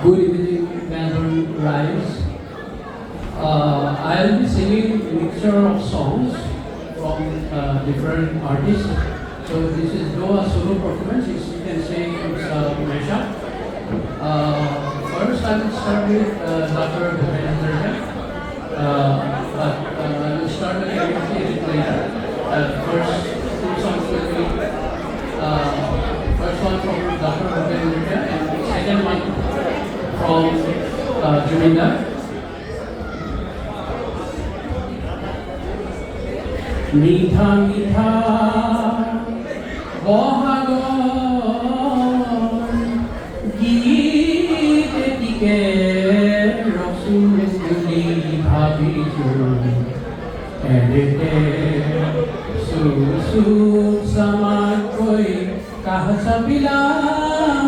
Good evening, Melbourne Rise. I'll be singing a mixture of songs from different artists. So this is though a solo performance, you can say it's a mashup. First, I will start with Dr. Bhupen Handarja, but I will start the karaoke later. First two songs will be first one from Dr. Bhupen Handarja and second one from Juminda. মিঠা মিঠা বহাগৰ গীত এটিকে ৰচো বুলি ভাবিছোঁ এনেতে চামাকৈ কাষ চাপিলা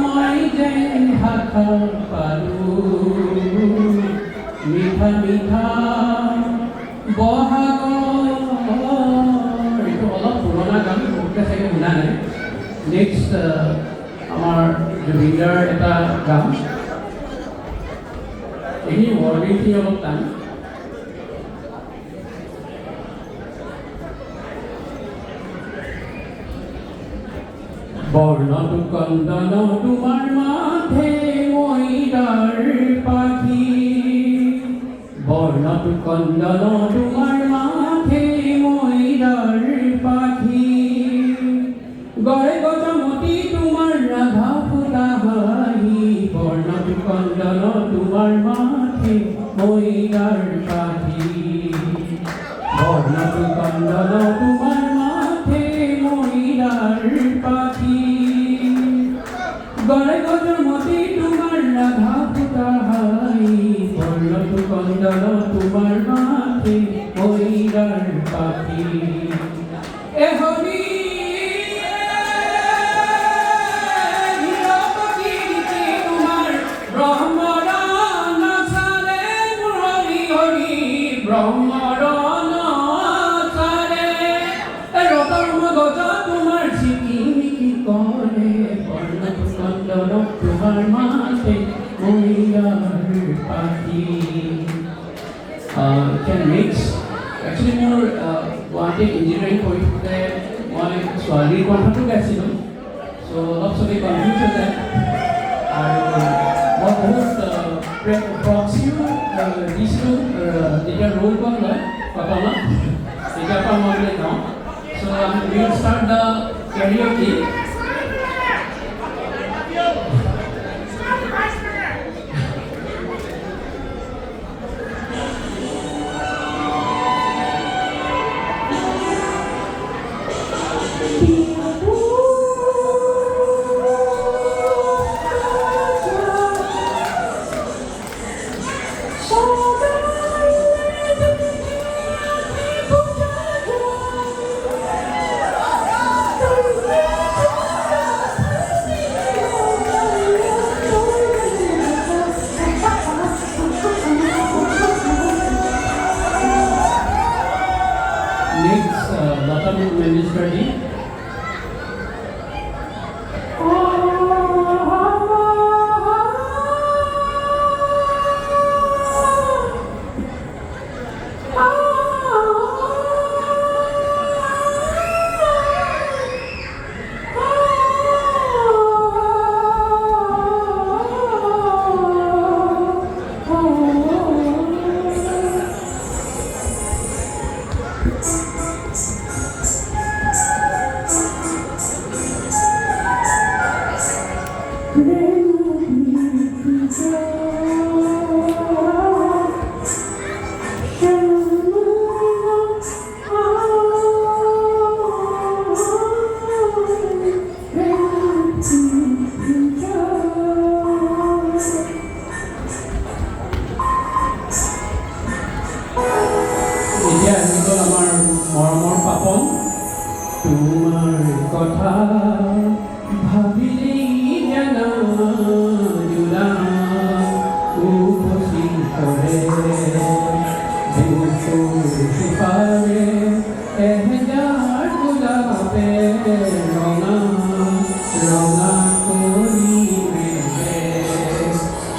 মই যেন ভাষা পালোঁ মিঠা মিঠা বহাগৰ এইটো অলপ পুৰণা গান বহুতে চাগে শুনা নাই নেক্সট আমাৰ জুবিনদাৰ এটা গান এই ৱৰ্ডিংখিনি অলপ টান বৰ্ণটো কন্দন তোমাৰ মাথে মইদাৰ পাখি বৰ্ণটো কন্দন তোমাৰ মাথে মইদাৰ পাখি গড়ে গজমতি তোমাৰ ৰাধা ফুটা হাঁহি বৰ্ণটো কন্দন তোমাৰ মাথে মইদাৰ পাখি বৰ্ণটো কন্দন তোমাৰ মাথে মইদাৰ পাখি গড়ে গজমতি তোমাৰ ৰাধা ফুটা হাঁহি বৰ্ণটো কন্দন তোমাৰ মাথে মইদাৰ পাখি এহৰি ব্ৰহ্মৰণ চাৰে ৰতন গজ তোমাৰ ঝিকিমিকি কৰে বৰ্ণটো কন্দন তোমাৰ মাথে মইদাৰ পাখি can mix actually মোৰ গুৱাহাটী ইঞ্জিনিয়াৰিং কৰি থাকোঁতে মই ছোৱালীৰ কণ্ঠটো গাইছিলোঁ চ' অলপ চবেই কনফিউজ হৈ যায় আৰু মই বহুত প্ৰক্সিও দিছিলোঁ যেতিয়া ৰোল কল লয় কটনত তেতিয়াৰ পৰা মই বোলে গাওঁ চ' আমি will start the karaoke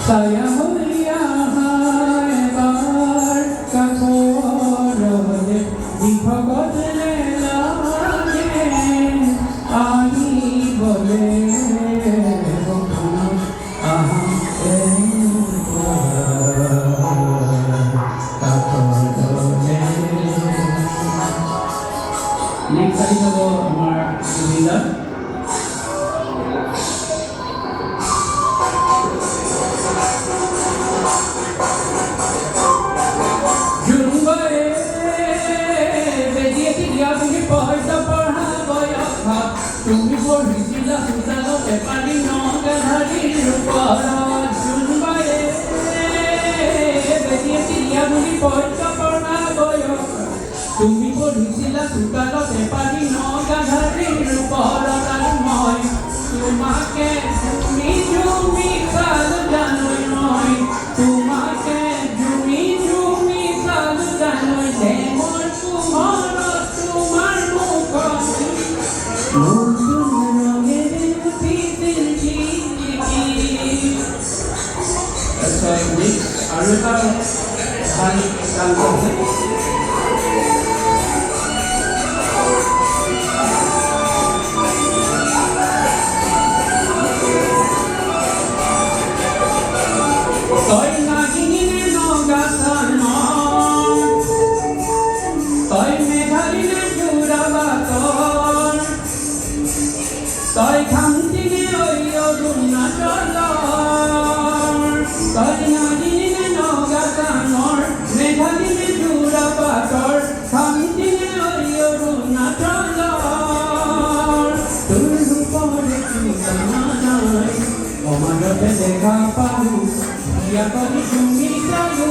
Saya mulia ebar kakorode dipakotele lage ani bole bokhan aham kakorode next I have our Govinda. তুমি পঢ়িছিলা চোতালতে পানী নগাধাৰীৰ ওপৰত জোনবাৰে বেটিয়ে তিৰিয়া বুলি পদ্য পঢ়া বয়স তুমি পঢ়িছিলা চোতালতে পানী নগাধাৰীৰ ওপৰত আৰু মই তোমাকে তুমি চালো জানৈ মই তোমাকে তুমি চালো জানৈ যে মোৰ পোহৰত তোমাৰ মুখত আৰু এটা ভাল কাম কৰিছে তই নাগিনীনে নগাচান তই মেঘালিনে জোৰাবাটৰ তই খামটিনে অৰুণাচলৰ তই নাগিনীনে নগাচানৰ মেঘালিনে জোৰাবাটৰ খামটিনে অৰুণাচলৰ তোৰ ৰূপৰে ঠিকনা নাই সমাজতে দেখা পালোঁ বিয়া কৰি তুমি যালো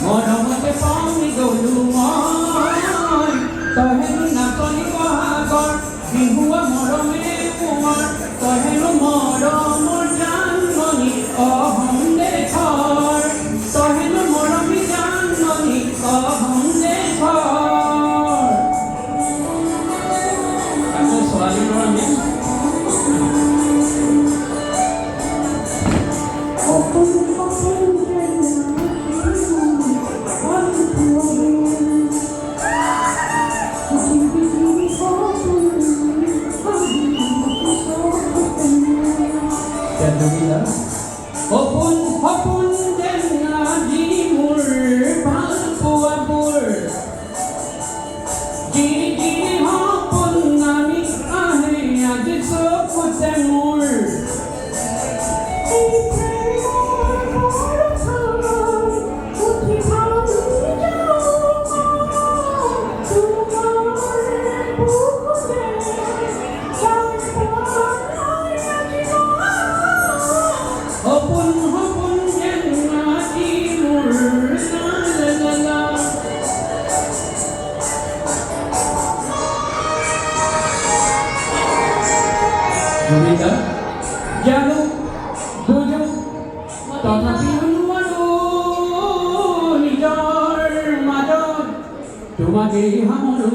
মৰমতে পাওঁ গলো মই তহেনো নাচনি বহাগৰ বিহুৱা মৰমে কোঁৱৰ তহেনো মৰমৰ জানমণি অহম দেশৰ তহেনো মৰমী জানমণি অহম দেশৰ আকৌ ছোৱালীৰ আমি সপোন সপোন যেন আজি মোৰ ভাল পোৱাবোৰ গিৰি গিৰি সপোন নামি আহে আজি চকুতে মোৰ সপোন সপোন যেন আজি মোৰ লা Govinda জানো বুঝো তথাপিও নোৱাৰো নিজৰ মাজত তোমাকেই সামৰো